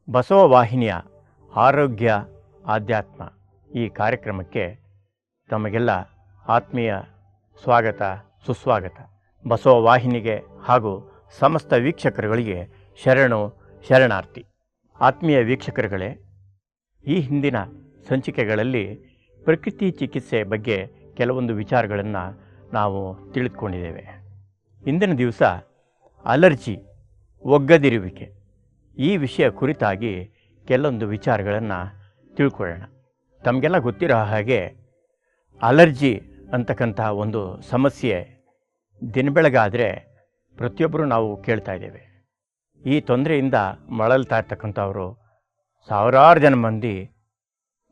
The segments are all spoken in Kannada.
ಬಸವ ವಾಹಿನಿಯ ಆರೋಗ್ಯ ಆಧ್ಯಾತ್ಮ ಈ ಕಾರ್ಯಕ್ರಮಕ್ಕೆ ತಮಗೆಲ್ಲ ಆತ್ಮೀಯ ಸ್ವಾಗತ ಸುಸ್ವಾಗತ. ಬಸವ ವಾಹಿನಿಗೆ ಹಾಗೂ ಸಮಸ್ತ ವೀಕ್ಷಕರುಗಳಿಗೆ ಶರಣಾರ್ಥಿ. ಆತ್ಮೀಯ ವೀಕ್ಷಕರುಗಳೇ, ಈ ಹಿಂದಿನ ಸಂಚಿಕೆಗಳಲ್ಲಿ ಪ್ರಕೃತಿ ಚಿಕಿತ್ಸೆ ಬಗ್ಗೆ ಕೆಲವೊಂದು ವಿಚಾರಗಳನ್ನು ನಾವು ತಿಳಿದುಕೊಂಡಿದ್ದೇವೆ. ಇಂದಿನ ದಿವಸ ಅಲರ್ಜಿ, ಒಗ್ಗದಿರುವಿಕೆ ಈ ವಿಷಯ ಕುರಿತಾಗಿ ಕೆಲವೊಂದು ವಿಚಾರಗಳನ್ನು ತಿಳ್ಕೊಳ್ಳೋಣ. ತಮಗೆಲ್ಲ ಗೊತ್ತಿರೋ ಹಾಗೆ ಅಲರ್ಜಿ ಅಂತಕ್ಕಂಥ ಒಂದು ಸಮಸ್ಯೆ ದಿನಬೆಳಗಾದರೆ ಪ್ರತಿಯೊಬ್ಬರೂ ನಾವು ಕೇಳ್ತಾ ಇದ್ದೇವೆ. ಈ ತೊಂದರೆಯಿಂದ ಬಳಲ್ತಾ ಇರ್ತಕ್ಕಂಥವರು ಸಾವಿರಾರು ಜನ ಮಂದಿ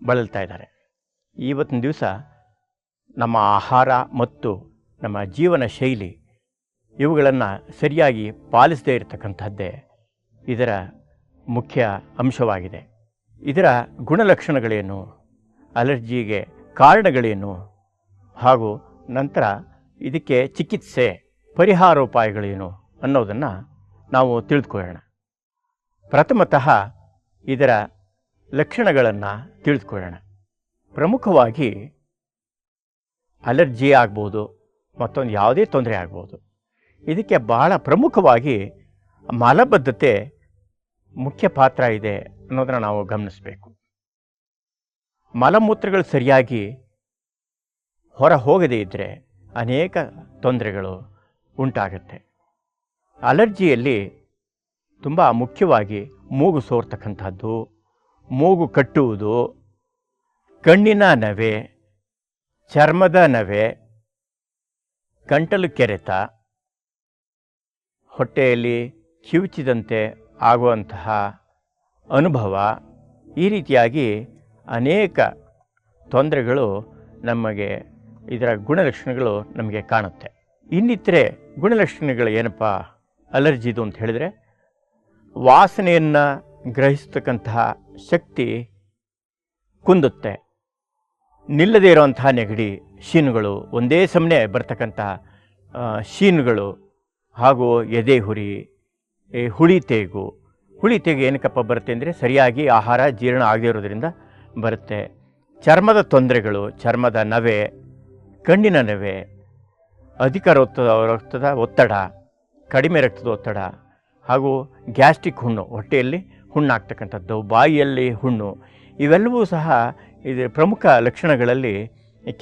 ಬಳಲ್ತಾ ಇದ್ದಾರೆ. ಇವತ್ತಿನ ದಿವಸ ನಮ್ಮ ಆಹಾರ ಮತ್ತು ನಮ್ಮ ಜೀವನ ಶೈಲಿ ಇವುಗಳನ್ನು ಸರಿಯಾಗಿ ಪಾಲಿಸದೇ ಇರತಕ್ಕಂಥದ್ದೇ ಇದರ ಮುಖ್ಯ ಅಂಶವಾಗಿದೆ. ಇದರ ಗುಣಲಕ್ಷಣಗಳೇನು, ಅಲರ್ಜಿಗೆ ಕಾರಣಗಳೇನು ಹಾಗೂ ನಂತರ ಇದಕ್ಕೆ ಚಿಕಿತ್ಸೆ ಪರಿಹಾರೋಪಾಯಗಳೇನು ಅನ್ನೋದನ್ನು ನಾವು ತಿಳಿದುಕೊಳ್ಳೋಣ. ಪ್ರಥಮತಃ ಇದರ ಲಕ್ಷಣಗಳನ್ನು ತಿಳಿದುಕೊಳ್ಳೋಣ. ಪ್ರಮುಖವಾಗಿ ಅಲರ್ಜಿ ಆಗ್ಬೋದು, ಮತ್ತೊಂದು ಯಾವುದೇ ತೊಂದರೆ ಆಗ್ಬೋದು. ಇದಕ್ಕೆ ಬಹಳ ಪ್ರಮುಖವಾಗಿ ಮಲಬದ್ಧತೆ ಮುಖ್ಯ ಪಾತ್ರ ಇದೆ ಅನ್ನೋದನ್ನು ನಾವು ಗಮನಿಸಬೇಕು. ಮಲಮೂತ್ರಗಳು ಸರಿಯಾಗಿ ಹೊರ ಹೋಗದೇ ಇದ್ದರೆ ಅನೇಕ ತೊಂದರೆಗಳು ಉಂಟಾಗುತ್ತೆ. ಅಲರ್ಜಿಯಲ್ಲಿ ತುಂಬ ಮುಖ್ಯವಾಗಿ ಮೂಗು ಸೋರ್ತಕ್ಕಂಥದ್ದು, ಮೂಗು ಕಟ್ಟುವುದು, ಕಣ್ಣಿನ ನವೆ, ಚರ್ಮದ ನವೆ, ಗಂಟಲು ಕೆರೆತ, ಹೊಟ್ಟೆಯಲ್ಲಿ ಕಿವುಚಿದಂತೆ ಆಗುವಂತಹ ಅನುಭವ, ಈ ರೀತಿಯಾಗಿ ಅನೇಕ ತೊಂದರೆಗಳು ನಮಗೆ ಇದರ ಗುಣಲಕ್ಷಣಗಳು ನಮಗೆ ಕಾಣುತ್ತೆ. ಇನ್ನಿತರೆ ಗುಣಲಕ್ಷಣಗಳು ಏನಪ್ಪ ಅಲರ್ಜಿದು ಅಂತ ಹೇಳಿದರೆ, ವಾಸನೆಯನ್ನು ಗ್ರಹಿಸ್ತಕ್ಕಂತಹ ಶಕ್ತಿ ಕುಂದುತ್ತೆ, ನಿಲ್ಲದೇ ಇರುವಂತಹ ನೆಗಡಿ, ಶೀನುಗಳು, ಒಂದೇ ಸಮನೆ ಬರ್ತಕ್ಕಂತಹ ಶೀನುಗಳು ಹಾಗೂ ಎದೆ ಹುರಿ, ಹುಳಿ ತೇಗು ಏನಕ್ಕಪ್ಪ ಬರುತ್ತೆ ಅಂದರೆ ಸರಿಯಾಗಿ ಆಹಾರ ಜೀರ್ಣ ಆಗದೇ ಇರೋದ್ರಿಂದ ಬರುತ್ತೆ. ಚರ್ಮದ ತೊಂದರೆಗಳು, ಚರ್ಮದ ನವೆ, ಕಣ್ಣಿನ ನವೆ, ಅಧಿಕ ರಕ್ತದ ಒತ್ತಡ, ಕಡಿಮೆ ರಕ್ತದ ಒತ್ತಡ ಹಾಗೂ ಗ್ಯಾಸ್ಟ್ರಿಕ್ ಹುಣ್ಣು, ಹೊಟ್ಟೆಯಲ್ಲಿ ಹುಣ್ಣಾಗ್ತಕ್ಕಂಥದ್ದು, ಬಾಯಿಯಲ್ಲಿ ಹುಣ್ಣು, ಇವೆಲ್ಲವೂ ಸಹ ಇದರ ಪ್ರಮುಖ ಲಕ್ಷಣಗಳಲ್ಲಿ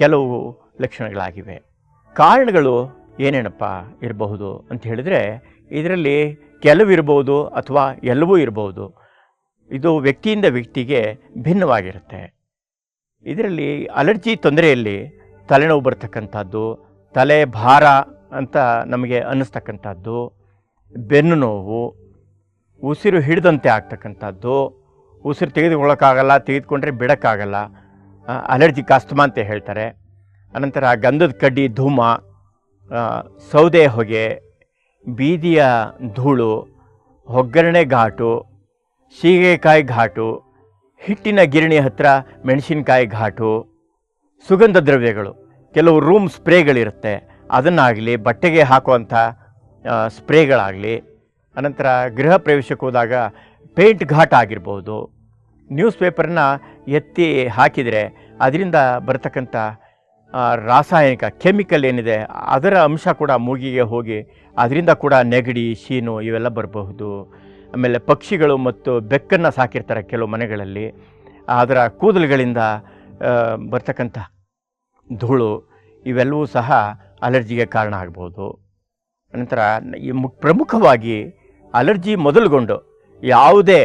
ಕೆಲವು ಲಕ್ಷಣಗಳಾಗಿವೆ. ಕಾರಣಗಳು ಏನೇನಪ್ಪ ಇರಬಹುದು ಅಂತ ಹೇಳಿದರೆ, ಇದರಲ್ಲಿ ಕೆಲವು ಇರಬಹುದು ಅಥವಾ ಎಲ್ಲವೂ ಇರಬಹುದು. ಇದು ವ್ಯಕ್ತಿಯಿಂದ ವ್ಯಕ್ತಿಗೆ ಭಿನ್ನವಾಗಿರುತ್ತೆ. ಇದರಲ್ಲಿ ಅಲರ್ಜಿ ತೊಂದರೆಯಲ್ಲಿ ತಲೆನೋವು ಬರ್ತಕ್ಕಂಥದ್ದು, ತಲೆ ಭಾರ ಅಂತ ನಮಗೆ ಅನ್ನಿಸ್ತಕ್ಕಂಥದ್ದು, ಬೆನ್ನು ನೋವು, ಉಸಿರು ಹಿಡಿದಂತೆ ಆಗ್ತಕ್ಕಂಥದ್ದು, ಉಸಿರು ತೆಗೆದುಕೊಳ್ಳೋಕ್ಕಾಗಲ್ಲ, ತೆಗೆದುಕೊಂಡ್ರೆ ಬಿಡೋಕ್ಕಾಗಲ್ಲ, ಅಲರ್ಜಿಕ್ ಆಸ್ತಮಾ ಅಂತ ಹೇಳ್ತಾರೆ. ಅನಂತರ ಗಂಧದ ಕಡ್ಡಿ ಧೂಮ, ಸೌದೆ ಹೊಗೆ, ಬೀದಿಯ ಧೂಳು, ಒಗ್ಗರಣೆ ಘಾಟು, ಸೀಗೆಕಾಯಿ ಘಾಟು, ಹಿಟ್ಟಿನ ಗಿರಣಿ ಹತ್ತಿರ ಮೆಣಸಿನಕಾಯಿ ಘಾಟು, ಸುಗಂಧ ದ್ರವ್ಯಗಳು, ಕೆಲವು ರೂಮ್ ಸ್ಪ್ರೇಗಳಿರುತ್ತೆ, ಅದನ್ನಾಗಲಿ, ಬಟ್ಟೆಗೆ ಹಾಕುವಂಥ ಸ್ಪ್ರೇಗಳಾಗಲಿ, ಅನಂತರ ಗೃಹ ಪ್ರವೇಶಕ್ಕೆ ಹೋದಾಗ ಪೇಂಟ್ ಘಾಟ್ ಆಗಿರ್ಬೋದು, ನ್ಯೂಸ್ ಪೇಪರ್ನ ಎತ್ತಿ ಹಾಕಿದರೆ ಅದರಿಂದ ಬರ್ತಕ್ಕಂಥ ರಾಸಾಯನಿಕ ಕೆಮಿಕಲ್ ಏನಿದೆ ಅದರ ಅಂಶ ಕೂಡ ಮೂಗಿಗೆ ಹೋಗಿ ಅದರಿಂದ ಕೂಡ ನೆಗಡಿ, ಶೀನು ಇವೆಲ್ಲ ಬರಬಹುದು. ಆಮೇಲೆ ಪಕ್ಷಿಗಳು ಮತ್ತು ಬೆಕ್ಕನ್ನು ಸಾಕಿರ್ತಾರೆ ಕೆಲವು ಮನೆಗಳಲ್ಲಿ, ಅದರ ಕೂದಲುಗಳಿಂದ ಬರ್ತಕ್ಕಂಥ ಧೂಳು ಇವೆಲ್ಲವೂ ಸಹ ಅಲರ್ಜಿಗೆ ಕಾರಣ ಆಗ್ಬೋದು. ನಂತರ ಪ್ರಮುಖವಾಗಿ ಅಲರ್ಜಿ ಮೊದಲುಗೊಂಡು ಯಾವುದೇ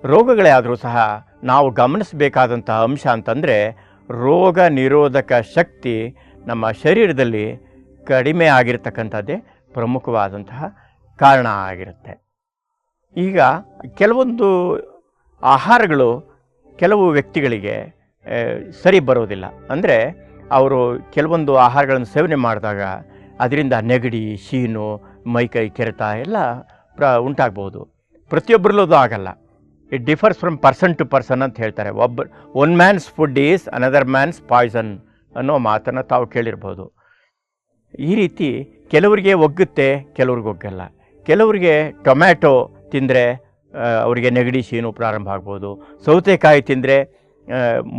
ರೋಗಗಳೇ ಆದರೂ ಸಹ ನಾವು ಗಮನಿಸಬೇಕಾದಂಥ ಅಂಶ ಅಂತಂದರೆ, ರೋಗ ನಿರೋಧಕ ಶಕ್ತಿ ನಮ್ಮ ಶರೀರದಲ್ಲಿ ಕಡಿಮೆ ಆಗಿರತಕ್ಕಂಥದ್ದೇ ಪ್ರಮುಖವಾದಂತಹ ಕಾರಣ ಆಗಿರುತ್ತೆ. ಈಗ ಕೆಲವೊಂದು ಆಹಾರಗಳು ಕೆಲವು ವ್ಯಕ್ತಿಗಳಿಗೆ ಸರಿ ಬರೋದಿಲ್ಲ. ಅಂದರೆ ಅವರು ಕೆಲವೊಂದು ಆಹಾರಗಳನ್ನು ಸೇವನೆ ಮಾಡಿದಾಗ ಅದರಿಂದ ನೆಗಡಿ, ಶೀನು, ಮೈಕೈ ಕೆರೆತ ಎಲ್ಲ ಉಂಟಾಗ್ಬೋದು. ಪ್ರತಿಯೊಬ್ಬರಲ್ಲೂ ಅದು ಆಗಲ್ಲ. It differs from person to person ಅಂತ ಹೇಳ್ತಾರೆ. One man's food is another man's poison ಅನ್ನೋ ಮಾತನ್ನು ತಾವು ಕೇಳಿರ್ಬೋದು. ಈ ರೀತಿ ಕೆಲವರಿಗೆ ಒಗ್ಗುತ್ತೆ, ಕೆಲವ್ರಿಗೆ ಒಗ್ಗಲ್ಲ. ಕೆಲವರಿಗೆ ಟೊಮ್ಯಾಟೊ ತಿಂದರೆ ಅವರಿಗೆ ನೆಗಡಿ ಶೀನು ಪ್ರಾರಂಭ ಆಗ್ಬೋದು. ಸೌತೆಕಾಯಿ ತಿಂದರೆ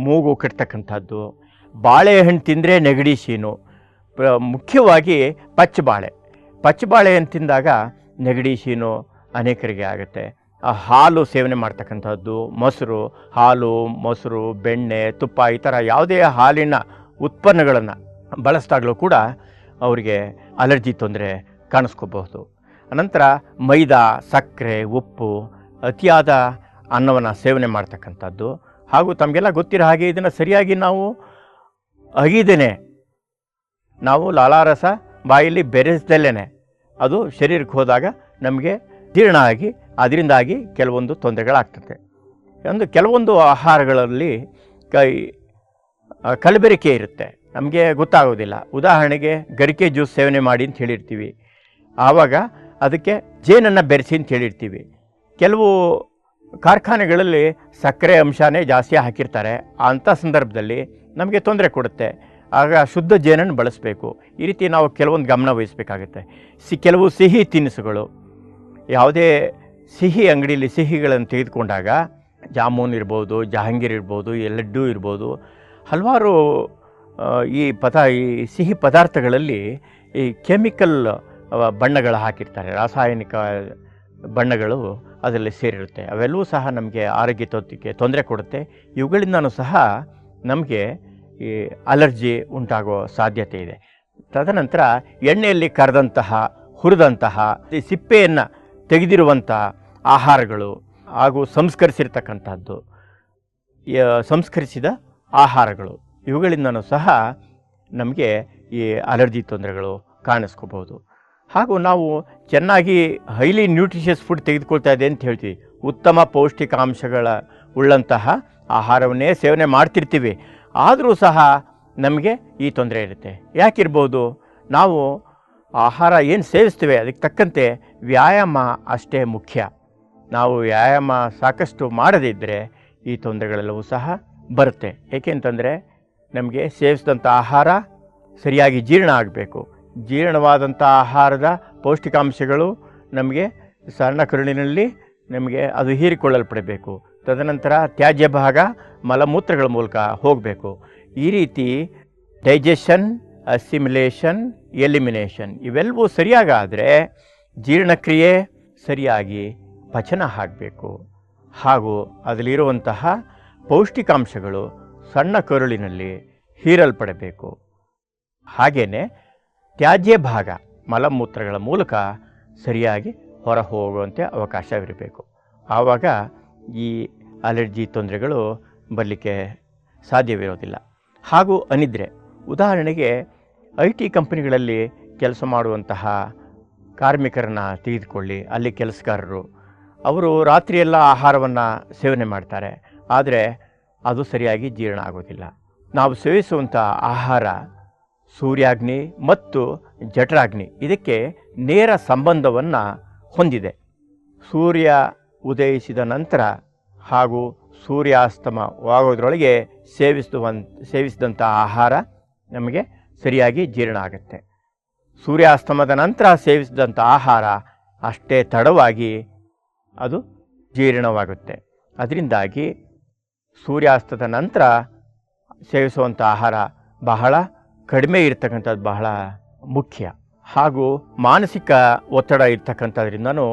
ಮೂಗು ಕಟ್ತಕ್ಕಂಥದ್ದು. ಬಾಳೆಹಣ್ಣು ತಿಂದರೆ ನೆಗಡಿ ಶೀನು. ಮುಖ್ಯವಾಗಿ ಪಚ್ಚಬಾಳೆಹಣ್ಣು ತಿಂದಾಗ ನೆಗಡಿ ಶೀನು ಅನೇಕರಿಗೆ ಆಗುತ್ತೆ. ಹಾಲು ಸೇವನೆ ಮಾಡ್ತಕ್ಕಂಥದ್ದು, ಹಾಲು ಮೊಸರು ಬೆಣ್ಣೆ ತುಪ್ಪ ಈ ಥರ ಯಾವುದೇ ಹಾಲಿನ ಉತ್ಪನ್ನಗಳನ್ನು ಬಳಸಿದಾಗಲೂ ಕೂಡ ಅವರಿಗೆ ಅಲರ್ಜಿ ತೊಂದರೆ ಕಾಣಿಸ್ಕೋಬಹುದು. ಅನಂತರ ಮೈದಾ, ಸಕ್ಕರೆ, ಉಪ್ಪು, ಅತಿಯಾದ ಅನ್ನವನ್ನು ಸೇವನೆ ಮಾಡ್ತಕ್ಕಂಥದ್ದು. ಹಾಗೂ ತಮಗೆಲ್ಲ ಗೊತ್ತಿರೋ ಹಾಗೆ ಇದನ್ನು ಸರಿಯಾಗಿ ನಾವು ಅಗಿದೇನೆ, ನಾವು ಲಾಲಾರಸ ಬಾಯಲ್ಲಿ ಬೆರೆಸ್ದಲ್ಲೇ ಅದು ಶರೀರಕ್ಕೆ ಹೋದಾಗ ನಮಗೆ ಜೀರ್ಣ ಆಗಿ ಅದರಿಂದಾಗಿ ಕೆಲವೊಂದು ತೊಂದರೆಗಳಾಗ್ತದೆ. ಕೆಲವೊಂದು ಆಹಾರಗಳಲ್ಲಿ ಕಲಬೆರಕೆ ಇರುತ್ತೆ, ನಮಗೆ ಗೊತ್ತಾಗೋದಿಲ್ಲ. ಉದಾಹರಣೆಗೆ ಗರಿಕೆ ಜ್ಯೂಸ್ ಸೇವನೆ ಮಾಡಿ ಅಂತ ಹೇಳಿರ್ತೀವಿ, ಆವಾಗ ಅದಕ್ಕೆ ಜೇನನ್ನು ಬೆರೆಸಿ ಅಂತ ಹೇಳಿರ್ತೀವಿ. ಕೆಲವು ಕಾರ್ಖಾನೆಗಳಲ್ಲಿ ಸಕ್ಕರೆ ಅಂಶನೇ ಜಾಸ್ತಿ ಹಾಕಿರ್ತಾರೆ. ಅಂಥ ಸಂದರ್ಭದಲ್ಲಿ ನಮಗೆ ತೊಂದರೆ ಕೊಡುತ್ತೆ. ಆಗ ಶುದ್ಧ ಜೇನನ್ನು ಬಳಸಬೇಕು. ಈ ರೀತಿ ನಾವು ಕೆಲವೊಂದು ಗಮನ ವಹಿಸಬೇಕಾಗುತ್ತೆ. ಕೆಲವು ಸಿಹಿ ತಿನಿಸುಗಳು, ಯಾವುದೇ ಸಿಹಿ ಅಂಗಡಿಯಲ್ಲಿ ಸಿಹಿಗಳನ್ನು ತೆಗೆದುಕೊಂಡಾಗ ಜಾಮೂನ್ ಇರ್ಬೋದು, ಜಹಾಂಗೀರ್ ಇರ್ಬೋದು, ಲಡ್ಡು ಇರ್ಬೋದು, ಹಲವಾರು ಈ ಸಿಹಿ ಪದಾರ್ಥಗಳಲ್ಲಿ ಈ ಕೆಮಿಕಲ್ ಬಣ್ಣಗಳು ಹಾಕಿರ್ತಾರೆ, ರಾಸಾಯನಿಕ ಬಣ್ಣಗಳು ಅದರಲ್ಲಿ ಸೇರಿರುತ್ತೆ. ಅವೆಲ್ಲವೂ ಸಹ ನಮಗೆ ಆರೋಗ್ಯ ತೊಂದರೆ ಕೊಡುತ್ತೆ. ಇವುಗಳಿಂದನೂ ಸಹ ನಮಗೆ ಈ ಅಲರ್ಜಿ ಉಂಟಾಗೋ ಸಾಧ್ಯತೆ ಇದೆ. ತದನಂತರ ಎಣ್ಣೆಯಲ್ಲಿ ಕರೆದಂತಹ, ಹುರಿದಂತಹ, ಸಿಪ್ಪೆಯನ್ನು ತೆಗೆದಿರುವಂಥ ಆಹಾರಗಳು ಹಾಗೂ ಸಂಸ್ಕರಿಸಿದ ಆಹಾರಗಳು, ಇವುಗಳಿಂದನೂ ಸಹ ನಮಗೆ ಈ ಅಲರ್ಜಿ ತೊಂದರೆಗಳು ಕಾಣಿಸ್ಕೋಬಹುದು. ಹಾಗೂ ನಾವು ಚೆನ್ನಾಗಿ ಹೈಲಿ ನ್ಯೂಟ್ರಿಷಿಯಸ್ ಫುಡ್ ತೆಗೆದುಕೊಳ್ತಾ ಇದೆ ಅಂತ ಹೇಳ್ತೀವಿ. ಉತ್ತಮ ಪೌಷ್ಟಿಕಾಂಶಗಳ ಉಳ್ಳಂತಹ ಆಹಾರವನ್ನೇ ಸೇವನೆ ಮಾಡ್ತಿರ್ತೀವಿ, ಆದರೂ ಸಹ ನಮಗೆ ಈ ತೊಂದರೆ ಇರುತ್ತೆ. ಯಾಕಿರ್ಬೋದು? ನಾವು ಆಹಾರ ಏನು ಸೇವಿಸ್ತೀವಿ ಅದಕ್ಕೆ ತಕ್ಕಂತೆ ವ್ಯಾಯಾಮ ಅಷ್ಟೇ ಮುಖ್ಯ. ನಾವು ವ್ಯಾಯಾಮ ಸಾಕಷ್ಟು ಮಾಡದಿದ್ದರೆ ಈ ತೊಂದರೆಗಳೆಲ್ಲವೂ ಸಹ ಬರುತ್ತೆ. ಏಕೆಂತಂದರೆ ನಮಗೆ ಸೇವಿಸಿದಂಥ ಆಹಾರ ಸರಿಯಾಗಿ ಜೀರ್ಣ ಆಗಬೇಕು. ಜೀರ್ಣವಾದಂಥ ಆಹಾರದ ಪೌಷ್ಟಿಕಾಂಶಗಳು ನಮಗೆ ಸಣ್ಣ ಕರುಳಿನಲ್ಲಿ ನಮಗೆ ಅದು ಹೀರಿಕೊಳ್ಳಲ್ಪಡಬೇಕು. ತದನಂತರ ತ್ಯಾಜ್ಯ ಭಾಗ ಮಲಮೂತ್ರಗಳ ಮೂಲಕ ಹೋಗಬೇಕು. ಈ ರೀತಿ ಡೈಜೆಷನ್, ಅಸಿಮಿಲೇಷನ್, ಎಲಿಮಿನೇಷನ್ ಇವೆಲ್ಲವೂ ಸರಿಯಾಗಾದರೆ ಜೀರ್ಣಕ್ರಿಯೆ ಸರಿಯಾಗಿ ಪಚನ ಆಗಬೇಕು. ಹಾಗೂ ಅದರಲ್ಲಿರುವಂತಹ ಪೌಷ್ಟಿಕಾಂಶಗಳು ಸಣ್ಣ ಕರುಳಿನಲ್ಲಿ ಹೀರಲ್ಪಡಬೇಕು. ಹಾಗೆಯೇ ತ್ಯಾಜ್ಯ ಭಾಗ ಮಲಮೂತ್ರಗಳ ಮೂಲಕ ಸರಿಯಾಗಿ ಹೊರ ಹೋಗುವಂತೆ ಅವಕಾಶವಿರಬೇಕು. ಆವಾಗ ಈ ಅಲರ್ಜಿ ತೊಂದರೆಗಳು ಬರಲಿಕ್ಕೆ ಸಾಧ್ಯವಿರೋದಿಲ್ಲ. ಹಾಗೂ ಅನಿದ್ರೆ, ಉದಾಹರಣೆಗೆ IT ಕಂಪನಿಗಳಲ್ಲಿ ಕೆಲಸ ಮಾಡುವಂತಹ ಕಾರ್ಮಿಕರನ್ನು ತೆಗೆದುಕೊಳ್ಳಿ. ಅಲ್ಲಿ ಕೆಲಸಗಾರರು ಅವರು ರಾತ್ರಿಯೆಲ್ಲ ಆಹಾರವನ್ನು ಸೇವನೆ ಮಾಡ್ತಾರೆ, ಆದರೆ ಅದು ಸರಿಯಾಗಿ ಜೀರ್ಣ ಆಗೋದಿಲ್ಲ. ನಾವು ಸೇವಿಸುವಂಥ ಆಹಾರ ಸೂರ್ಯಾಗ್ನಿ ಮತ್ತು ಜಠರಾಗ್ನಿ ಇದಕ್ಕೆ ನೇರ ಸಂಬಂಧವನ್ನು ಹೊಂದಿದೆ. ಸೂರ್ಯ ಉದಯಿಸಿದ ನಂತರ ಹಾಗೂ ಸೂರ್ಯಾಸ್ತಮವಾಗೋದ್ರೊಳಗೆ ಸೇವಿಸಿದಂಥ ಆಹಾರ ನಮಗೆ ಸರಿಯಾಗಿ ಜೀರ್ಣ ಆಗುತ್ತೆ. ಸೂರ್ಯಾಸ್ತಮದ ನಂತರ ಸೇವಿಸಿದಂಥ ಆಹಾರ ಅಷ್ಟೇ ತಡವಾಗಿ ಅದು ಜೀರ್ಣವಾಗುತ್ತೆ. ಅದರಿಂದಾಗಿ ಸೂರ್ಯಾಸ್ತದ ನಂತರ ಸೇವಿಸುವಂಥ ಆಹಾರ ಬಹಳ ಕಡಿಮೆ ಇರ್ತಕ್ಕಂಥದ್ದು ಬಹಳ ಮುಖ್ಯ. ಹಾಗೂ ಮಾನಸಿಕ ಒತ್ತಡ ಇರ್ತಕ್ಕಂಥದ್ರಿಂದನೂ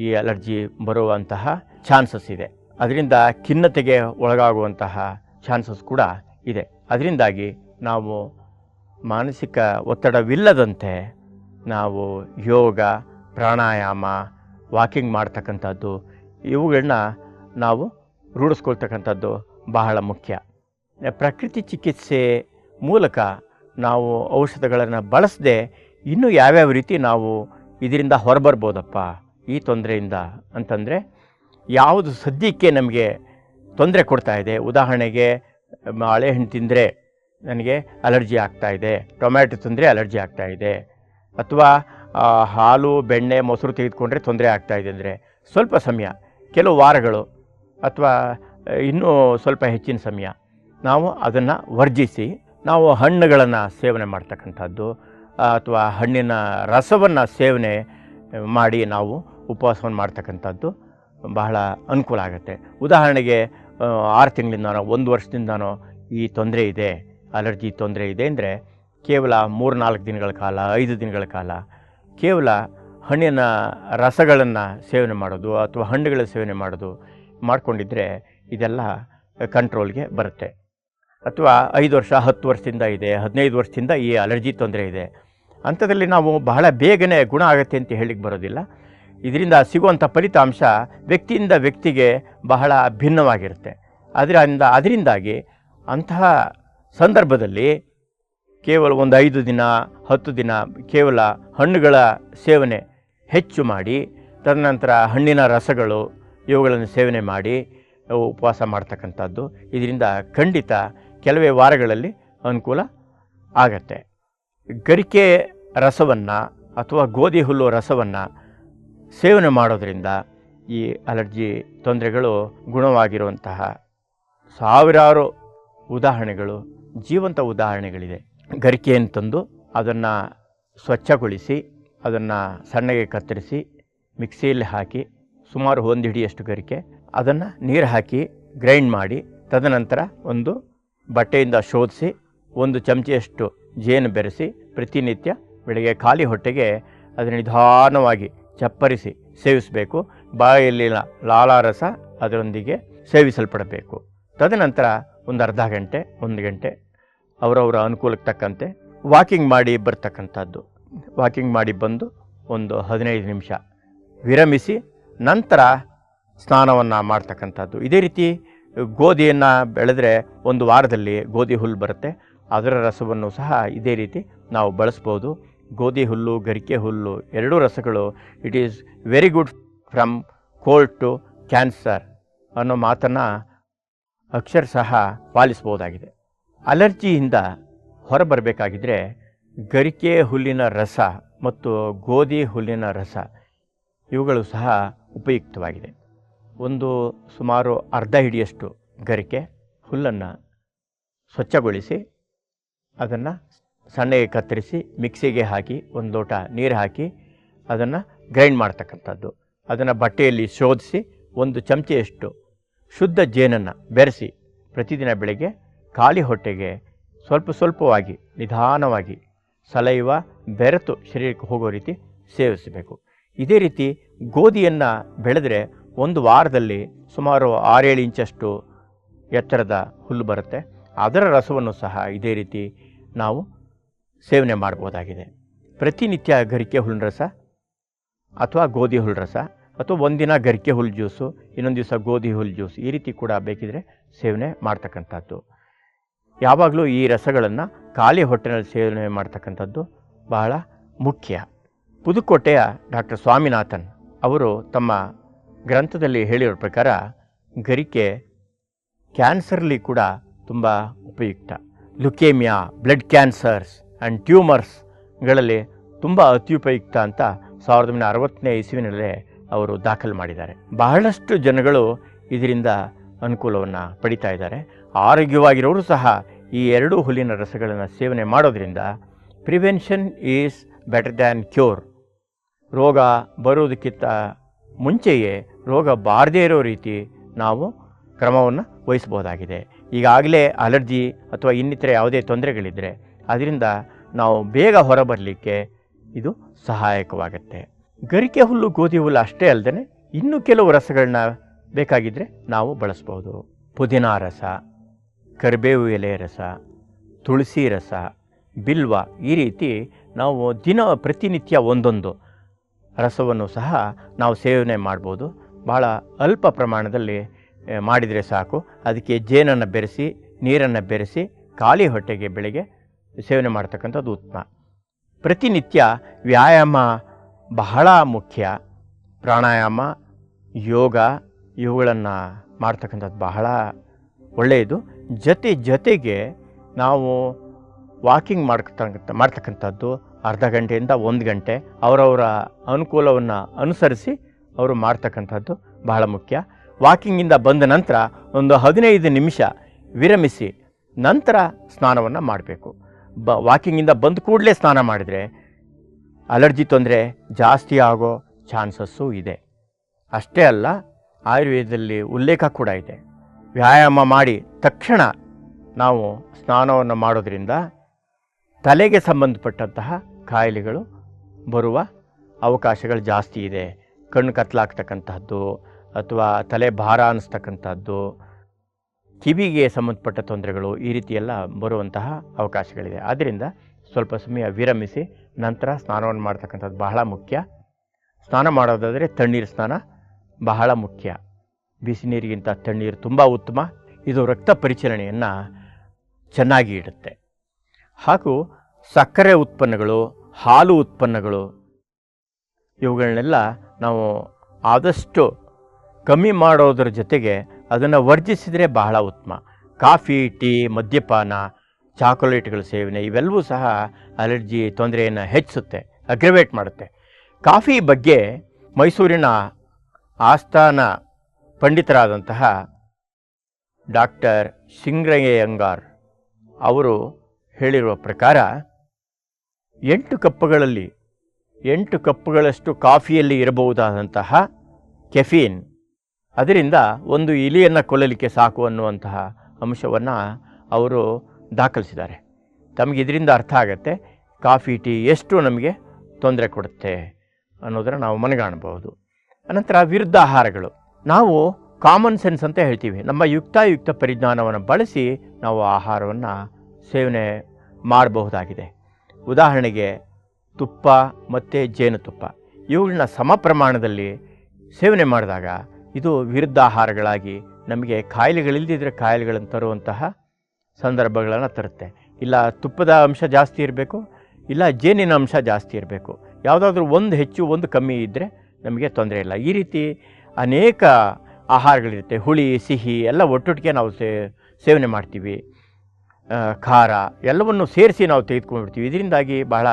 ಈ ಅಲರ್ಜಿ ಬರುವಂತಹ ಚಾನ್ಸಸ್ ಇದೆ. ಅದರಿಂದ ಖಿನ್ನತೆಗೆ ಒಳಗಾಗುವಂತಹ ಚಾನ್ಸಸ್ ಕೂಡ ಇದೆ. ಅದರಿಂದಾಗಿ ನಾವು ಮಾನಸಿಕ ಒತ್ತಡವಿಲ್ಲದಂತೆ ನಾವು ಯೋಗ, ಪ್ರಾಣಾಯಾಮ, ವಾಕಿಂಗ್ ಮಾಡ್ತಕ್ಕಂಥದ್ದು ಇವುಗಳನ್ನ ನಾವು ರೂಢಿಸ್ಕೊಳ್ತಕ್ಕಂಥದ್ದು ಬಹಳ ಮುಖ್ಯ. ಪ್ರಕೃತಿ ಚಿಕಿತ್ಸೆ ಮೂಲಕ ನಾವು ಔಷಧಗಳನ್ನು ಬಳಸದೆ ಇನ್ನೂ ಯಾವ್ಯಾವ ರೀತಿ ನಾವು ಇದರಿಂದ ಹೊರಬರ್ಬೋದಪ್ಪ ಈ ತೊಂದರೆಯಿಂದ ಅಂತಂದರೆ, ಯಾವುದು ಸದ್ಯಕ್ಕೆ ನಮಗೆ ತೊಂದರೆ ಕೊಡ್ತಾ ಇದೆ, ಉದಾಹರಣೆಗೆ ಬಾಳೆಹಣ್ಣು ತಿಂದರೆ ನನಗೆ ಅಲರ್ಜಿ ಆಗ್ತಾಯಿದೆ, ಟೊಮ್ಯಾಟೊ ತಿಂದರೆ ಅಲರ್ಜಿ ಆಗ್ತಾಯಿದೆ, ಅಥವಾ ಹಾಲು ಬೆಣ್ಣೆ ಮೊಸರು ತೆಗೆದುಕೊಂಡ್ರೆ ತೊಂದರೆ ಆಗ್ತಾಯಿದೆ ಅಂದರೆ ಸ್ವಲ್ಪ ಸಮಯ, ಕೆಲವು ವಾರಗಳು ಅಥವಾ ಇನ್ನೂ ಸ್ವಲ್ಪ ಹೆಚ್ಚಿನ ಸಮಯ ನಾವು ಅದನ್ನು ವರ್ಜಿಸಿ ನಾವು ಹಣ್ಣುಗಳನ್ನು ಸೇವನೆ ಮಾಡ್ತಕ್ಕಂಥದ್ದು ಅಥವಾ ಹಣ್ಣಿನ ರಸವನ್ನು ಸೇವನೆ ಮಾಡಿ ನಾವು ಉಪವಾಸವನ್ನು ಮಾಡ್ತಕ್ಕಂಥದ್ದು ಬಹಳ ಅನುಕೂಲ ಆಗುತ್ತೆ. ಉದಾಹರಣೆಗೆ 6 ತಿಂಗಳಿಂದನೋ 1 ವರ್ಷದಿಂದನೋ ಈ ತೊಂದರೆ ಇದೆ, ಅಲರ್ಜಿ ತೊಂದರೆ ಇದೆ ಅಂದರೆ ಕೇವಲ 3-4 ದಿನಗಳ ಕಾಲ, 5 ದಿನಗಳ ಕಾಲ ಕೇವಲ ಹಣ್ಣಿನ ರಸಗಳನ್ನು ಸೇವನೆ ಮಾಡೋದು ಅಥವಾ ಹಣ್ಣುಗಳ ಸೇವನೆ ಮಾಡೋದು ಮಾಡಿಕೊಂಡಿದ್ರೆ ಇದೆಲ್ಲ ಕಂಟ್ರೋಲ್ಗೆ ಬರುತ್ತೆ. ಅಥವಾ 5 ವರ್ಷ 10 ವರ್ಷದಿಂದ ಇದೆ, 15 ವರ್ಷದಿಂದ ಈ ಅಲರ್ಜಿ ತೊಂದರೆ ಇದೆ, ಅಂಥದ್ರಲ್ಲಿ ನಾವು ಬಹಳ ಬೇಗನೆ ಗುಣ ಆಗುತ್ತೆ ಅಂತ ಹೇಳಿಕ್ಕೆ ಬರೋದಿಲ್ಲ. ಇದರಿಂದ ಸಿಗುವಂಥ ಫಲಿತಾಂಶ ವ್ಯಕ್ತಿಯಿಂದ ವ್ಯಕ್ತಿಗೆ ಬಹಳ ಭಿನ್ನವಾಗಿರುತ್ತೆ. ಅದರಿಂದಾಗಿ ಅಂತಹ ಸಂದರ್ಭದಲ್ಲಿ ಕೇವಲ ಒಂದು 5 ದಿನ 10 ದಿನ ಕೇವಲ ಹಣ್ಣುಗಳ ಸೇವನೆ ಹೆಚ್ಚು ಮಾಡಿ, ತದನಂತರ ಹಣ್ಣಿನ ರಸಗಳು ಇವುಗಳನ್ನು ಸೇವನೆ ಮಾಡಿ ಉಪವಾಸ ಮಾಡ್ತಕ್ಕಂಥದ್ದು ಇದರಿಂದ ಖಂಡಿತ ಕೆಲವೇ ವಾರಗಳಲ್ಲಿ ಅನುಕೂಲ ಆಗತ್ತೆ. ಗರಿಕೆ ರಸವನ್ನು ಅಥವಾ ಗೋಧಿ ಹುಲ್ಲು ರಸವನ್ನು ಸೇವನೆ ಮಾಡೋದರಿಂದ ಈ ಅಲರ್ಜಿ ತೊಂದರೆಗಳು ಗುಣವಾಗಿರುವಂತಹ ಸಾವಿರಾರು ಉದಾಹರಣೆಗಳು, ಜೀವಂತ ಉದಾಹರಣೆಗಳಿದೆ. ಗರಿಕೆಯನ್ನು ತಂದು ಅದನ್ನು ಸ್ವಚ್ಛಗೊಳಿಸಿ ಅದನ್ನು ಸಣ್ಣಗೆ ಕತ್ತರಿಸಿ ಮಿಕ್ಸಿಯಲ್ಲಿ ಹಾಕಿ ಸುಮಾರು 1 ಹಿಡಿಯಷ್ಟು ಗರಿಕೆ ಅದನ್ನು ನೀರು ಹಾಕಿ ಗ್ರೈಂಡ್ ಮಾಡಿ, ತದನಂತರ ಒಂದು ಬಟ್ಟೆಯಿಂದ ಶೋಧಿಸಿ 1 ಚಮಚೆಯಷ್ಟು ಜೇನು ಬೆರೆಸಿ ಪ್ರತಿನಿತ್ಯ ಬೆಳಗ್ಗೆ ಖಾಲಿ ಹೊಟ್ಟೆಗೆ ಅದನ್ನು ನಿಧಾನವಾಗಿ ಚಪ್ಪರಿಸಿ ಸೇವಿಸಬೇಕು. ಬಾಯಲ್ಲಿನ ಲಾಲಾರಸ ಅದರೊಂದಿಗೆ ಸೇವಿಸಲ್ಪಡಬೇಕು. ತದನಂತರ ಒಂದು ಅರ್ಧ ಗಂಟೆ 1 ಗಂಟೆ ಅವರವರ ಅನುಕೂಲಕ್ಕೆ ತಕ್ಕಂತೆ ವಾಕಿಂಗ್ ಮಾಡಿ ಬರ್ತಕ್ಕಂಥದ್ದು. ವಾಕಿಂಗ್ ಮಾಡಿ ಬಂದು ಒಂದು 15 ನಿಮಿಷ ವಿರಮಿಸಿ ನಂತರ ಸ್ನಾನವನ್ನು ಮಾಡ್ತಕ್ಕಂಥದ್ದು. ಇದೇ ರೀತಿ ಗೋಧಿಯನ್ನು ಬೆಳೆದರೆ 1 ವಾರದಲ್ಲಿ ಗೋಧಿ ಹುಲ್ಲು ಬರುತ್ತೆ, ಅದರ ರಸವನ್ನು ಸಹ ಇದೇ ರೀತಿ ನಾವು ಬಳಸ್ಬೋದು. ಗೋಧಿ ಹುಲ್ಲು, ಗರಿಕೆ ಹುಲ್ಲು ಎರಡೂ ರಸಗಳು it is very good from cold to cancer ಅನ್ನೋ ಮಾತನ್ನು ಅಕ್ಷರಶಃ ಪಾಲಿಸ್ಬೋದಾಗಿದೆ. ಅಲರ್ಜಿಯಿಂದ ಹೊರಬರಬೇಕಾಗಿದ್ದರೆ ಗರಿಕೆ ಹುಲ್ಲಿನ ರಸ ಮತ್ತು ಗೋಧಿ ಹುಲ್ಲಿನ ರಸ ಇವುಗಳು ಸಹ ಉಪಯುಕ್ತವಾಗಿದೆ. ಒಂದು ಸುಮಾರು ಅರ್ಧ ಹಿಡಿಯಷ್ಟು ಗರಿಕೆ ಹುಲ್ಲನ್ನು ಸ್ವಚ್ಛಗೊಳಿಸಿ ಅದನ್ನು ಸಣ್ಣಗೆ ಕತ್ತರಿಸಿ ಮಿಕ್ಸಿಗೆ ಹಾಕಿ 1 ಲೋಟ ನೀರು ಹಾಕಿ ಅದನ್ನು ಗ್ರೈಂಡ್ ಮಾಡ್ತಕ್ಕಂಥದ್ದು. ಅದನ್ನು ಬಟ್ಟೆಯಲ್ಲಿ ಶೋಧಿಸಿ 1 ಚಮಚೆಯಷ್ಟು ಶುದ್ಧ ಜೇನನ್ನು ಬೆರೆಸಿ ಪ್ರತಿದಿನ ಬೆಳಗ್ಗೆ ಖಾಲಿ ಹೊಟ್ಟೆಗೆ ಸ್ವಲ್ಪವಾಗಿ ನಿಧಾನವಾಗಿ ಸಲೈವ ಬೆರೆತು ಶರೀರಕ್ಕೆ ಹೋಗೋ ರೀತಿ ಸೇವಿಸಬೇಕು. ಇದೇ ರೀತಿ ಗೋಧಿಯನ್ನು ಬೆಳೆದರೆ 1 ವಾರದಲ್ಲಿ ಸುಮಾರು 6-7 ಇಂಚಷ್ಟು ಎತ್ತರದ ಹುಲ್ಲು ಬರುತ್ತೆ, ಅದರ ರಸವನ್ನು ಸಹ ಇದೇ ರೀತಿ ನಾವು ಸೇವನೆ ಮಾಡ್ಬೋದಾಗಿದೆ. ಪ್ರತಿನಿತ್ಯ ಗರಿಕೆ ಹುಲ್ಲಿನ ರಸ ಅಥವಾ ಗೋಧಿ ಹುಲ್ಲು ರಸ ಅಥವಾ ಒಂದಿನ ಗರಿಕೆ ಹುಲ್ಲು ಜ್ಯೂಸು, ಇನ್ನೊಂದು ದಿವಸ ಗೋಧಿ ಹುಲ್ಲು ಜ್ಯೂಸ್ ಈ ರೀತಿ ಕೂಡ ಬೇಕಿದ್ರೆ ಸೇವನೆ ಮಾಡ್ತಕ್ಕಂಥದ್ದು. ಯಾವಾಗಲೂ ಈ ರಸಗಳನ್ನು ಖಾಲಿ ಹೊಟ್ಟೆನಲ್ಲಿ ಸೇವನೆ ಮಾಡ್ತಕ್ಕಂಥದ್ದು ಬಹಳ ಮುಖ್ಯ. ಪುದುಕೋಟೆಯ ಡಾಕ್ಟರ್ ಸ್ವಾಮಿನಾಥನ್ ಅವರು ತಮ್ಮ ಗ್ರಂಥದಲ್ಲಿ ಹೇಳಿರೋ ಪ್ರಕಾರ ಗರಿಕೆ ಕ್ಯಾನ್ಸರ್ಲಿ ಕೂಡ ತುಂಬ ಉಪಯುಕ್ತ. ಲುಕೇಮಿಯಾ, ಬ್ಲಡ್ ಕ್ಯಾನ್ಸರ್ಸ್ ಆ್ಯಂಡ್ ಟ್ಯೂಮರ್ಸ್ಗಳಲ್ಲಿ ತುಂಬ ಅತ್ಯುಪಯುಕ್ತ ಅಂತ 1960ನೇ ಇಸವಿನಲ್ಲೇ ಅವರು ದಾಖಲು ಮಾಡಿದ್ದಾರೆ. ಬಹಳಷ್ಟು ಜನಗಳು ಇದರಿಂದ ಅನುಕೂಲವನ್ನು ಪಡಿತಾ ಇದ್ದಾರೆ. ಆರೋಗ್ಯವಾಗಿರೋರು ಸಹ ಈ 2 ಹುಲ್ಲಿನ ರಸಗಳನ್ನು ಸೇವನೆ ಮಾಡೋದ್ರಿಂದ prevention is better than cure. ರೋಗ ಬರೋದಕ್ಕಿಂತ ಮುಂಚೆಯೇ ರೋಗ ಬಾರದೇ ಇರೋ ರೀತಿ ನಾವು ಕ್ರಮವನ್ನು ವಹಿಸ್ಬೋದಾಗಿದೆ. ಈಗಾಗಲೇ ಅಲರ್ಜಿ ಅಥವಾ ಇನ್ನಿತರೆ ಯಾವುದೇ ತೊಂದರೆಗಳಿದ್ದರೆ ಅದರಿಂದ ನಾವು ಬೇಗ ಹೊರಬರಲಿಕ್ಕೆ ಇದು ಸಹಾಯಕವಾಗುತ್ತೆ. ಗರಿಕೆ ಹುಲ್ಲು, ಗೋಧಿ ಹುಲ್ಲು ಅಷ್ಟೇ ಅಲ್ಲದೆ ಇನ್ನೂ ಕೆಲವು ರಸಗಳನ್ನ ಬೇಕಾಗಿದ್ದರೆ ನಾವು ಬಳಸ್ಬೋದು. ಪುದೀನ ರಸ, ಕರಿಬೇವು ಎಲೆ ರಸ, ತುಳಸಿ ರಸ, ಬಿಲ್ವ ಈ ರೀತಿ ನಾವು ಪ್ರತಿನಿತ್ಯ ಒಂದೊಂದು ರಸವನ್ನು ಸಹ ನಾವು ಸೇವನೆ ಮಾಡ್ಬೋದು. ಭಾಳ ಅಲ್ಪ ಪ್ರಮಾಣದಲ್ಲಿ ಮಾಡಿದರೆ ಸಾಕು. ಅದಕ್ಕೆ ಜೇನನ್ನು ಬೆರೆಸಿ ನೀರನ್ನು ಬೆರೆಸಿ ಖಾಲಿ ಹೊಟ್ಟೆಗೆ ಬೆಳಗ್ಗೆ ಸೇವನೆ ಮಾಡ್ತಕ್ಕಂಥದ್ದು ಉತ್ತಮ. ಪ್ರತಿನಿತ್ಯ ವ್ಯಾಯಾಮ ಬಹಳ ಮುಖ್ಯ. ಪ್ರಾಣಾಯಾಮ, ಯೋಗ ಇವುಗಳನ್ನು ಮಾಡ್ತಕ್ಕಂಥದ್ದು ಬಹಳ ಒಳ್ಳೆಯದು. ಜೊತೆಗೆ ನಾವು ವಾಕಿಂಗ್ ಮಾಡ್ತಕ್ಕಂಥದ್ದು ಅರ್ಧ ಗಂಟೆಯಿಂದ 1 ಗಂಟೆ ಅವರವರ ಅನುಕೂಲವನ್ನು ಅನುಸರಿಸಿ ಅವರು ಮಾಡ್ತಕ್ಕಂಥದ್ದು ಬಹಳ ಮುಖ್ಯ. ವಾಕಿಂಗಿಂದ ಬಂದ ನಂತರ ಒಂದು 15 ನಿಮಿಷ ವಿರಮಿಸಿ ನಂತರ ಸ್ನಾನವನ್ನು ಮಾಡಬೇಕು. ವಾಕಿಂಗಿಂದ ಬಂದ ಕೂಡಲೇ ಸ್ನಾನ ಮಾಡಿದರೆ ಅಲರ್ಜಿ ತೊಂದರೆ ಜಾಸ್ತಿ ಆಗೋ ಚಾನ್ಸಸ್ಸು ಇದೆ. ಅಷ್ಟೇ ಅಲ್ಲ, ಆಯುರ್ವೇದದಲ್ಲಿ ಉಲ್ಲೇಖ ಕೂಡ ಇದೆ. ವ್ಯಾಯಾಮ ಮಾಡಿ ತಕ್ಷಣ ನಾವು ಸ್ನಾನವನ್ನು ಮಾಡೋದ್ರಿಂದ ತಲೆಗೆ ಸಂಬಂಧಪಟ್ಟಂತಹ ಕಾಯಿಲೆಗಳು ಬರುವ ಅವಕಾಶಗಳು ಜಾಸ್ತಿ ಇದೆ. ಕಣ್ಣು ಕತ್ತಲಾಗ್ತಕ್ಕಂತಹದ್ದು ಅಥವಾ ತಲೆ ಭಾರ ಅನ್ನಿಸ್ತಕ್ಕಂಥದ್ದು, ಕಿವಿಗೆ ಸಂಬಂಧಪಟ್ಟ ತೊಂದರೆಗಳು, ಈ ರೀತಿಯೆಲ್ಲ ಬರುವಂತಹ ಅವಕಾಶಗಳಿದೆ. ಆದ್ದರಿಂದ ಸ್ವಲ್ಪ ಸಮಯ ವಿರಮಿಸಿ ನಂತರ ಸ್ನಾನವನ್ನು ಮಾಡ್ತಕ್ಕಂಥದ್ದು ಬಹಳ ಮುಖ್ಯ. ಸ್ನಾನ ಮಾಡೋದಾದರೆ ತಣ್ಣೀರು ಸ್ನಾನ ಬಹಳ ಮುಖ್ಯ. ಬಿಸಿ ನೀರಿಗಿಂತ ತಣ್ಣೀರು ತುಂಬ ಉತ್ತಮ. ಇದು ರಕ್ತ ಪರಿಚಲನೆಯನ್ನು ಚೆನ್ನಾಗಿ ಇಡುತ್ತೆ. ಹಾಗೂ ಸಕ್ಕರೆ ಉತ್ಪನ್ನಗಳು, ಹಾಲು ಉತ್ಪನ್ನಗಳು, ಇವುಗಳನ್ನೆಲ್ಲ ನಾವು ಆದಷ್ಟು ಕಮ್ಮಿ ಮಾಡೋದ್ರ ಜೊತೆಗೆ ಅದನ್ನು ವರ್ಜಿಸಿದರೆ ಬಹಳ ಉತ್ತಮ. ಕಾಫಿ, ಟೀ, ಮದ್ಯಪಾನ, ಚಾಕೊಲೇಟ್ಗಳ ಸೇವನೆ ಇವೆಲ್ಲವೂ ಸಹ ಅಲರ್ಜಿ ತೊಂದರೆಯನ್ನು ಹೆಚ್ಚಿಸುತ್ತೆ, ಅಗ್ರವೇಟ್ ಮಾಡುತ್ತೆ. ಕಾಫಿ ಬಗ್ಗೆ ಮೈಸೂರಿನ ಆಸ್ಥಾನ ಪಂಡಿತರಾದಂತಹ ಡಾಕ್ಟರ್ ಸಿಂಗ್ರಯ್ಯಂಗಾರ್ ಅವರು ಹೇಳಿರುವ ಪ್ರಕಾರ 8 ಕಪ್ಪುಗಳಷ್ಟು ಕಾಫಿಯಲ್ಲಿ ಇರಬಹುದಾದಂತಹ ಕೆಫೀನ್, ಅದರಿಂದ ಒಂದು ಇಲಿಯನ್ನು ಕೊಲ್ಲಲಿಕ್ಕೆ ಸಾಕು ಅನ್ನುವಂತಹ ಅಂಶವನ್ನು ಅವರು ದಾಖಲಿಸಿದ್ದಾರೆ. ತಮಗೆ ಇದರಿಂದ ಅರ್ಥ ಆಗುತ್ತೆ ಕಾಫಿ, ಟೀ ಎಷ್ಟು ನಮಗೆ ತೊಂದರೆ ಕೊಡುತ್ತೆ ಅನ್ನೋದನ್ನು ನಾವು ಮನಗಾಣಬಹುದು. ಅನಂತರ ವಿರುದ್ಧ ಆಹಾರಗಳು. ನಾವು ಕಾಮನ್ ಸೆನ್ಸ್ ಅಂತ ಹೇಳ್ತೀವಿ. ನಮ್ಮ ಯುಕ್ತಾಯುಕ್ತ ಪರಿಜ್ಞಾನವನ್ನು ಬಳಸಿ ನಾವು ಆಹಾರವನ್ನು ಸೇವನೆ ಮಾಡಬಹುದಾಗಿದೆ. ಉದಾಹರಣೆಗೆ ತುಪ್ಪ ಮತ್ತು ಜೇನುತುಪ್ಪ ಇವುಗಳನ್ನ ಸಮ ಪ್ರಮಾಣದಲ್ಲಿ ಸೇವನೆ ಮಾಡಿದಾಗ ಇದು ವಿರುದ್ಧ ಆಹಾರಗಳಾಗಿ ನಮಗೆ ಕಾಯಿಲೆಗಳಿಲ್ಲದಿದ್ದರೆ ಕಾಯಿಲೆಗಳನ್ನು ತರುವಂತಹ ಸಂದರ್ಭಗಳನ್ನು ತರುತ್ತೆ. ಇಲ್ಲ ತುಪ್ಪದ ಅಂಶ ಜಾಸ್ತಿ ಇರಬೇಕು, ಇಲ್ಲ ಜೇನಿನ ಅಂಶ ಜಾಸ್ತಿ ಇರಬೇಕು. ಯಾವುದಾದ್ರೂ ಒಂದು ಹೆಚ್ಚು ಒಂದು ಕಮ್ಮಿ ಇದ್ದರೆ ನಮಗೆ ತೊಂದರೆ ಇಲ್ಲ. ಈ ರೀತಿ ಅನೇಕ ಆಹಾರಗಳಿರುತ್ತೆ. ಹುಳಿ, ಸಿಹಿ ಎಲ್ಲ ಒಟ್ಟೊಟ್ಟಿಗೆ ನಾವು ಸೇವನೆ ಮಾಡ್ತೀವಿ. ಖಾರ ಎಲ್ಲವನ್ನು ಸೇರಿಸಿ ನಾವು ತೆಗೆದುಕೊಂಡ್ಬಿಡ್ತೀವಿ. ಇದರಿಂದಾಗಿ ಬಹಳ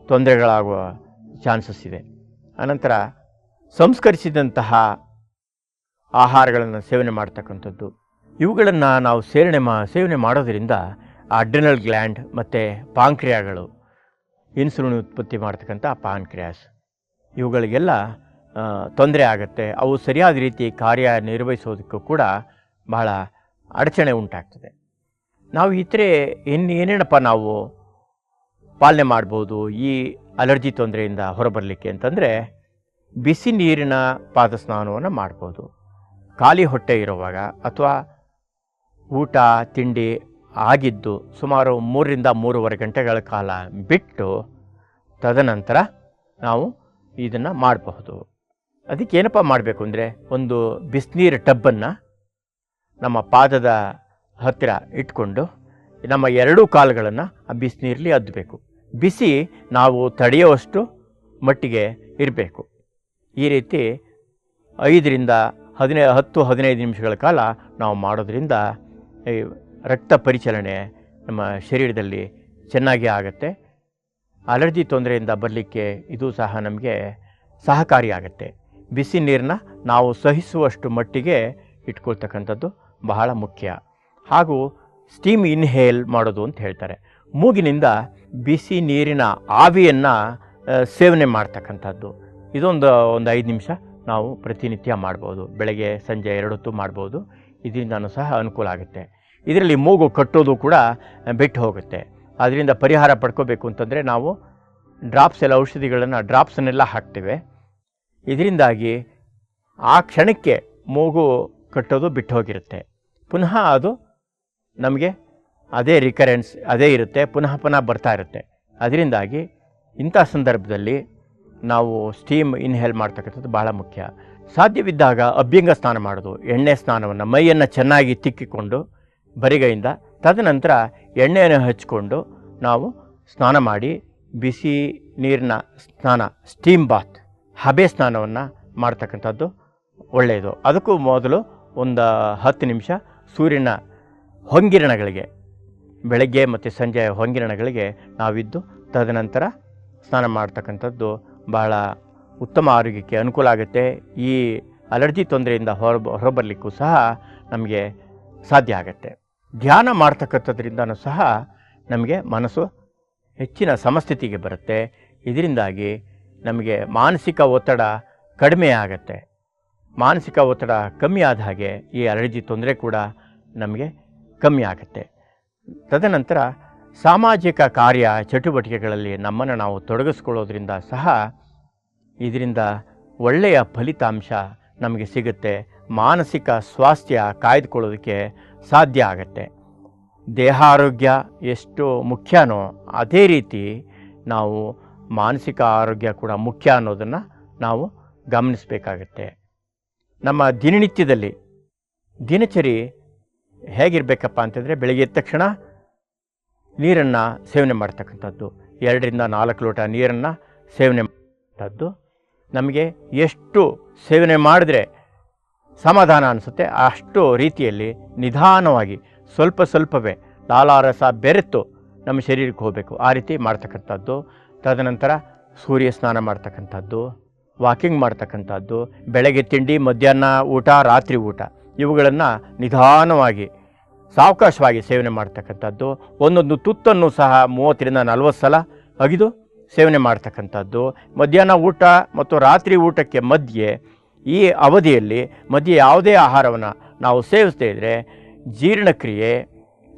ತೊಂದರೆಗಳಾಗುವ ಚಾನ್ಸಸ್ ಇದೆ. ಅನಂತರ ಸಂಸ್ಕರಿಸಿದಂತಹ ಆಹಾರಗಳನ್ನು ಸೇವನೆ ಮಾಡ್ತಕ್ಕಂಥದ್ದು, ಇವುಗಳನ್ನು ನಾವು ಸೇವನೆ ಮಾಡೋದರಿಂದ ಅಡ್ರಿನಲ್ ಗ್ಲ್ಯಾಂಡ್ ಮತ್ತು ಪಾಂಕ್ರಿಯಾಗಳು, ಇನ್ಸುಲಿನ್ ಉತ್ಪತ್ತಿ ಮಾಡ್ತಕ್ಕಂಥ ಪಾಂಕ್ರಿಯಾಸ್, ಇವುಗಳಿಗೆಲ್ಲ ತೊಂದರೆ ಆಗುತ್ತೆ. ಅವು ಸರಿಯಾದ ರೀತಿ ಕಾರ್ಯನಿರ್ವಹಿಸೋದಕ್ಕೂ ಕೂಡ ಬಹಳ ಅಡಚಣೆ ಉಂಟಾಗ್ತದೆ. ನಾವು ಇತರೆ ಏನೇನಪ್ಪ ನಾವು ಪಾಲನೆ ಮಾಡ್ಬೋದು ಈ ಅಲರ್ಜಿ ತೊಂದರೆಯಿಂದ ಹೊರಬರಲಿಕ್ಕೆ ಅಂತಂದರೆ, ಬಿಸಿ ನೀರಿನ ಪಾದ ಸ್ನಾನವನ್ನು ಮಾಡ್ಬೋದು. ಖಾಲಿ ಹೊಟ್ಟೆ ಇರುವಾಗ ಅಥವಾ ಊಟ ತಿಂಡಿ ಆಗಿದ್ದು ಸುಮಾರು 3 ರಿಂದ 3.5 ಗಂಟೆಗಳ ಕಾಲ ಬಿಟ್ಟು ತದನಂತರ ನಾವು ಇದನ್ನು ಮಾಡಬಹುದು. ಅದಕ್ಕೆ ಏನಪ್ಪ ಮಾಡಬೇಕು ಅಂದರೆ, ಒಂದು ಬಿಸಿನೀರು ಟಬ್ಬನ್ನು ನಮ್ಮ ಪಾದದ ಹತ್ತಿರ ಇಟ್ಕೊಂಡು ನಮ್ಮ 2 ಕಾಲುಗಳನ್ನು ಆ ಬಿಸಿನೀರಲ್ಲಿ ಅದ್ದಬೇಕು. ಬಿಸಿ ನಾವು ತಡೆಯುವಷ್ಟು ಮಟ್ಟಿಗೆ ಇರಬೇಕು. ಈ ರೀತಿ 5 ರಿಂದ 10-15 ನಿಮಿಷಗಳ ಕಾಲ ನಾವು ಮಾಡೋದ್ರಿಂದ ರಕ್ತ ಪರಿಚಲನೆ ನಮ್ಮ ಶರೀರದಲ್ಲಿ ಚೆನ್ನಾಗಿ ಆಗುತ್ತೆ. ಅಲರ್ಜಿ ತೊಂದರೆಯಿಂದ ಬರಲಿಕ್ಕೆ ಇದು ಸಹ ನಮಗೆ ಸಹಕಾರಿಯಾಗುತ್ತೆ. ಬಿಸಿ ನೀರನ್ನ ನಾವು ಸಹಿಸುವಷ್ಟು ಮಟ್ಟಿಗೆ ಇಟ್ಕೊಳ್ತಕ್ಕಂಥದ್ದು ಬಹಳ ಮುಖ್ಯ. ಹಾಗೂ ಸ್ಟೀಮ್ ಇನ್ಹೇಲ್ ಮಾಡೋದು ಅಂತ ಹೇಳ್ತಾರೆ. ಮೂಗಿನಿಂದ ಬಿಸಿ ನೀರಿನ ಆವಿಯನ್ನು ಸೇವನೆ ಮಾಡ್ತಕ್ಕಂಥದ್ದು. ಇದೊಂದು 5 ನಿಮಿಷ ನಾವು ಪ್ರತಿನಿತ್ಯ ಮಾಡ್ಬೋದು. ಬೆಳಗ್ಗೆ ಸಂಜೆ 2 ಹೊತ್ತು ಮಾಡ್ಬೋದು. ಇದರಿಂದನೂ ಸಹ ಅನುಕೂಲ ಆಗುತ್ತೆ. ಇದರಲ್ಲಿ ಮೂಗು ಕಟ್ಟೋದು ಕೂಡ ಬಿಟ್ಟು ಹೋಗುತ್ತೆ. ಅದರಿಂದ ಪರಿಹಾರ ಪಡ್ಕೋಬೇಕು ಅಂತಂದರೆ ನಾವು ಡ್ರಾಪ್ಸನ್ನೆಲ್ಲ ಹಾಕ್ತೇವೆ. ಇದರಿಂದಾಗಿ ಆ ಕ್ಷಣಕ್ಕೆ ಮೂಗು ಕಟ್ಟೋದು ಬಿಟ್ಟು ಹೋಗಿರುತ್ತೆ. ಪುನಃ ಅದು ನಮಗೆ ಅದೇ ರಿಕರೆನ್ಸ್ ಅದೇ ಇರುತ್ತೆ, ಪುನಃ ಬರ್ತಾ ಇರುತ್ತೆ. ಅದರಿಂದಾಗಿ ಇಂಥ ಸಂದರ್ಭದಲ್ಲಿ ನಾವು ಸ್ಟೀಮ್ ಇನ್ಹೇಲ್ ಮಾಡ್ತಕ್ಕಂಥದ್ದು ಬಹಳ ಮುಖ್ಯ. ಸಾಧ್ಯವಿದ್ದಾಗ ಅಭ್ಯಂಗ ಸ್ನಾನ ಮಾಡೋದು, ಎಣ್ಣೆ ಸ್ನಾನವನ್ನು ಮೈಯನ್ನು ಚೆನ್ನಾಗಿ ತಿಕ್ಕಿಕೊಂಡು ಬರಿಗೈಯಿಂದ, ತದನಂತರ ಎಣ್ಣೆಯನ್ನು ಹಚ್ಕೊಂಡು ನಾವು ಸ್ನಾನ ಮಾಡಿ ಬಿಸಿ ನೀರಿನ ಸ್ನಾನ, ಸ್ಟೀಮ್ ಬಾತ್, ಹಬೆ ಸ್ನಾನವನ್ನು ಮಾಡ್ತಕ್ಕಂಥದ್ದು ಒಳ್ಳೆಯದು. ಅದಕ್ಕೂ ಮೊದಲು ಒಂದು 10 ನಿಮಿಷ ಸೂರ್ಯನ ಹೊಂಗಿರಣಗಳಿಗೆ, ಬೆಳಗ್ಗೆ ಮತ್ತು ಸಂಜೆಯ ಹೊಂಗಿರಣಗಳಿಗೆ ನಾವಿದ್ದು ತದನಂತರ ಸ್ನಾನ ಮಾಡ್ತಕ್ಕಂಥದ್ದು ಬಹಳ ಉತ್ತಮ ಆರೋಗ್ಯಕ್ಕೆ ಅನುಕೂಲ ಆಗುತ್ತೆ. ಈ ಅಲರ್ಜಿ ತೊಂದರೆಯಿಂದ ಹೊರಬರಲಿಕ್ಕೂ ಸಹ ನಮಗೆ ಸಾಧ್ಯ ಆಗುತ್ತೆ. ಧ್ಯಾನ ಮಾಡ್ತಕ್ಕಂಥದ್ರಿಂದನೂ ಸಹ ನಮಗೆ ಮನಸ್ಸು ಹೆಚ್ಚಿನ ಸಮಸ್ಥಿತಿಗೆ ಬರುತ್ತೆ. ಇದರಿಂದಾಗಿ ನಮಗೆ ಮಾನಸಿಕ ಒತ್ತಡ ಕಡಿಮೆ ಆಗುತ್ತೆ. ಮಾನಸಿಕ ಒತ್ತಡ ಕಮ್ಮಿ ಆದ ಹಾಗೆ ಈ ಅಲರ್ಜಿ ತೊಂದರೆ ಕೂಡ ನಮಗೆ ಕಮ್ಮಿ ಆಗುತ್ತೆ. ತದನಂತರ ಸಾಮಾಜಿಕ ಕಾರ್ಯ ಚಟುವಟಿಕೆಗಳಲ್ಲಿ ನಮ್ಮನ್ನು ನಾವು ತೊಡಗಿಸ್ಕೊಳ್ಳೋದ್ರಿಂದ ಸಹ ಇದರಿಂದ ಒಳ್ಳೆಯ ಫಲಿತಾಂಶ ನಮಗೆ ಸಿಗುತ್ತೆ. ಮಾನಸಿಕ ಸ್ವಾಸ್ಥ್ಯ ಕಾಯ್ದುಕೊಳ್ಳೋದಕ್ಕೆ ಸಾಧ್ಯ ಆಗುತ್ತೆ. ದೇಹಾರೋಗ್ಯ ಎಷ್ಟು ಮುಖ್ಯನೋ ಅದೇ ರೀತಿ ನಾವು ಮಾನಸಿಕ ಆರೋಗ್ಯ ಕೂಡ ಮುಖ್ಯ ಅನ್ನೋದನ್ನು ನಾವು ಗಮನಿಸಬೇಕಾಗತ್ತೆ. ನಮ್ಮ ದಿನನಿತ್ಯದಲ್ಲಿ ದಿನಚರಿ ಹೇಗಿರಬೇಕಪ್ಪ ಅಂತಂದರೆ, ಬೆಳಗ್ಗೆ ಎದ್ದ ತಕ್ಷಣ ನೀರನ್ನು ಸೇವನೆ ಮಾಡ್ತಕ್ಕಂಥದ್ದು, 2ರಿಂದ 4 ಲೋಟ ನೀರನ್ನು ಸೇವನೆ ಮಾಡ್ತಕ್ಕಂಥದ್ದು. ನಮಗೆ ಎಷ್ಟು ಸೇವನೆ ಮಾಡಿದ್ರೆ ಸಮಾಧಾನ ಅನಿಸುತ್ತೆ ಅಷ್ಟು ರೀತಿಯಲ್ಲಿ ನಿಧಾನವಾಗಿ ಸ್ವಲ್ಪ ಸ್ವಲ್ಪವೇ ಲಾಲಾರಸ ಬೆರೆತು ನಮ್ಮ ಶರೀರಕ್ಕೆ ಹೋಗಬೇಕು, ಆ ರೀತಿ ಮಾಡ್ತಕ್ಕಂಥದ್ದು. ತದನಂತರ ಸೂರ್ಯ ಸ್ನಾನ ಮಾಡ್ತಕ್ಕಂಥದ್ದು, ವಾಕಿಂಗ್ ಮಾಡ್ತಕ್ಕಂಥದ್ದು, ಬೆಳಗ್ಗೆ ತಿಂಡಿ, ಮಧ್ಯಾಹ್ನ ಊಟ, ರಾತ್ರಿ ಊಟ ಇವುಗಳನ್ನು ನಿಧಾನವಾಗಿ ಸಾವಕಾಶವಾಗಿ ಸೇವನೆ ಮಾಡ್ತಕ್ಕಂಥದ್ದು. ಒಂದೊಂದು ತುತ್ತನ್ನು ಸಹ 30ರಿಂದ 40 ಸಲ ಅಗಿದು ಸೇವನೆ ಮಾಡ್ತಕ್ಕಂಥದ್ದು. ಮಧ್ಯಾಹ್ನ ಊಟ ಮತ್ತು ರಾತ್ರಿ ಊಟಕ್ಕೆ ಮಧ್ಯೆ ಈ ಅವಧಿಯಲ್ಲಿ ಮಧ್ಯೆ ಯಾವುದೇ ಆಹಾರವನ್ನು ನಾವು ಸೇವಿಸದೇ ಇದ್ದರೆ ಜೀರ್ಣಕ್ರಿಯೆ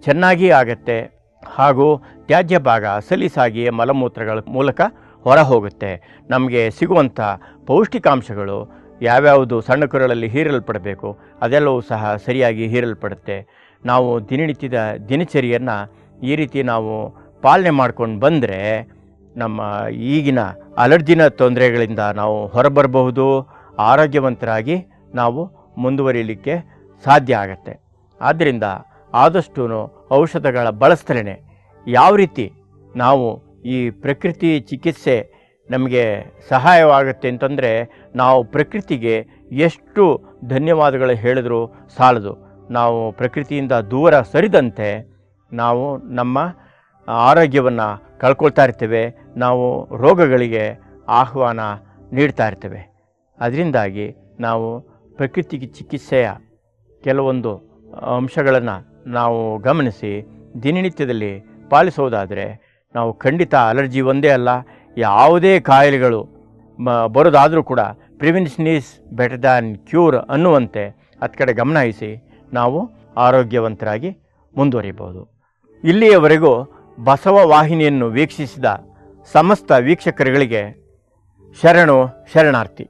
ಚೆನ್ನಾಗಿ ಆಗುತ್ತೆ ಹಾಗೂ ತ್ಯಾಜ್ಯ ಭಾಗ ಸಲೀಸಾಗಿ ಮಲಮೂತ್ರಗಳ ಮೂಲಕ ಹೊರ ಹೋಗುತ್ತೆ. ನಮಗೆ ಸಿಗುವಂಥ ಪೌಷ್ಟಿಕಾಂಶಗಳು ಯಾವ್ಯಾವುದು ಸಣ್ಣ ಕರುಳಲ್ಲಿ ಹೀರಲ್ಪಡಬೇಕು ಅದೆಲ್ಲವೂ ಸಹ ಸರಿಯಾಗಿ ಹೀರಲ್ಪಡುತ್ತೆ. ನಾವು ದಿನನಿತ್ಯದ ದಿನಚರಿಯನ್ನು ಈ ರೀತಿ ನಾವು ಪಾಲನೆ ಮಾಡ್ಕೊಂಡು ಬಂದರೆ ನಮ್ಮ ಈಗಿನ ಅಲರ್ಜಿನ ತೊಂದರೆಗಳಿಂದ ನಾವು ಹೊರಬರಬಹುದು, ಆರೋಗ್ಯವಂತರಾಗಿ ನಾವು ಮುಂದುವರಿಯಲಿಕ್ಕೆ ಸಾಧ್ಯ ಆಗತ್ತೆ. ಆದ್ದರಿಂದ ಆದಷ್ಟು ಔಷಧಗಳ ಬಳಸ್ತಲೇ ಯಾವ ರೀತಿ ನಾವು ಈ ಪ್ರಕೃತಿ ಚಿಕಿತ್ಸೆ ನಮಗೆ ಸಹಾಯವಾಗುತ್ತೆ ಅಂತಂದರೆ, ನಾವು ಪ್ರಕೃತಿಗೆ ಎಷ್ಟು ಧನ್ಯವಾದಗಳು ಹೇಳಿದರೂ ಸಾಲದು. ನಾವು ಪ್ರಕೃತಿಯಿಂದ ದೂರ ಸರಿದಂತೆ ನಾವು ನಮ್ಮ ಆರೋಗ್ಯವನ್ನು ಕಳ್ಕೊಳ್ತಾ ಇರ್ತೇವೆ, ನಾವು ರೋಗಗಳಿಗೆ ಆಹ್ವಾನ ನೀಡ್ತಾ ಇರ್ತೇವೆ. ಅದರಿಂದಾಗಿ ನಾವು ಪ್ರಕೃತಿ ಚಿಕಿತ್ಸೆಯ ಕೆಲವೊಂದು ಅಂಶಗಳನ್ನು ನಾವು ಗಮನಿಸಿ ದಿನನಿತ್ಯದಲ್ಲಿ ಪಾಲಿಸೋದಾದರೆ ನಾವು ಖಂಡಿತ ಅಲರ್ಜಿ ಒಂದೇ ಅಲ್ಲ, ಯಾವುದೇ ಕಾಯಿಲೆಗಳು ಬರೋದಾದರೂ ಕೂಡ prevention is better than cure ಅನ್ನುವಂತೆ ಹತ್ತು ಕಡೆ ಗಮನಿಸಿ ನಾವು ಆರೋಗ್ಯವಂತರಾಗಿ ಮುಂದುವರಿಯಬಹುದು. ಇಲ್ಲಿಯವರೆಗೂ ಬಸವ ವಾಹಿನಿಯನ್ನು ವೀಕ್ಷಿಸಿದ ಸಮಸ್ತ ವೀಕ್ಷಕರುಗಳಿಗೆ ಶರಣಾರ್ಥಿ.